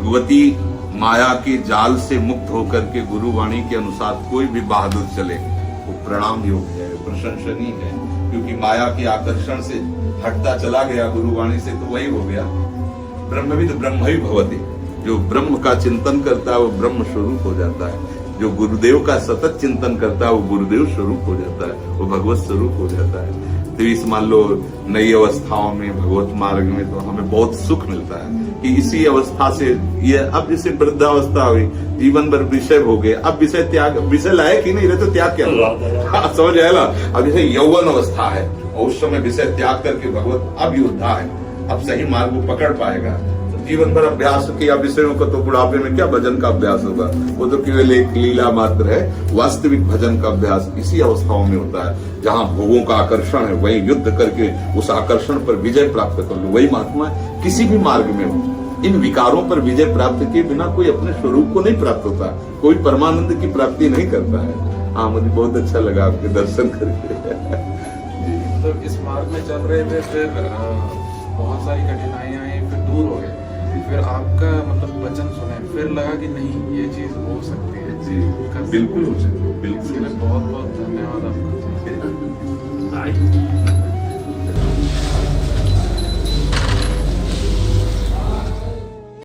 भगवती माया के जाल से मुक्त होकर के गुरुवाणी के अनुसार कोई भी बहादुर चले वो प्रणाम योग्य है, प्रशंसनीय है, क्योंकि माया के आकर्षण से हटता चला गया गुरुवाणी से तो वही हो गया। ब्रह्मविद ब्रह्म ही भवति, जो ब्रह्म का चिंतन करता है वो ब्रह्म स्वरूप हो जाता है, जो गुरुदेव का सतत चिंतन करता है वो गुरुदेव स्वरूप हो जाता है, वो भगवत स्वरूप हो जाता है। तो इस मान लो नई अवस्थाओं में भगवत मार्ग में तो हमें बहुत सुख मिलता है कि इसी अवस्था से ये अब जैसे वृद्धावस्था हुई, जीवन भर विषय हो गए, अब विषय त्याग, विषय लायक ही नहीं रहे तो त्याग क्या हुआ? समझ आया ना? अब जैसे यौवन अवस्था है और उस समय विषय त्याग करके भगवत अब योद्धा है, अब सही मार्ग वो पकड़ पाएगा। जीवन भर अभ्यास किया विषयों का तो बुढ़ापे में क्या भजन का अभ्यास होगा? वो तो केवल एक लीला मात्र है। वास्तविक भजन का अभ्यास इसी अवस्थाओं में होता है जहाँ भोगों का आकर्षण है, वही युद्ध करके उस आकर्षण पर विजय प्राप्त कर लो, वही महात्मा है। किसी भी मार्ग में हो, इन विकारों पर विजय प्राप्त किए बिना कोई अपने स्वरूप को नहीं प्राप्त होता, कोई परमानंद की प्राप्ति नहीं करता है। हाँ, मुझे बहुत अच्छा लगा आपके दर्शन करके। तो इस मार्ग में चल रहे थे, फिर बहुत सारी कठिनाइयां आई, फिर दूर हो गए, फिर आपका मतलब वचन सुने, फिर लगा कि नहीं ये चीज हो सकती है। जी बिल्कुल हो सकती है, बिल्कुल। बहुत बहुत धन्यवाद आपका।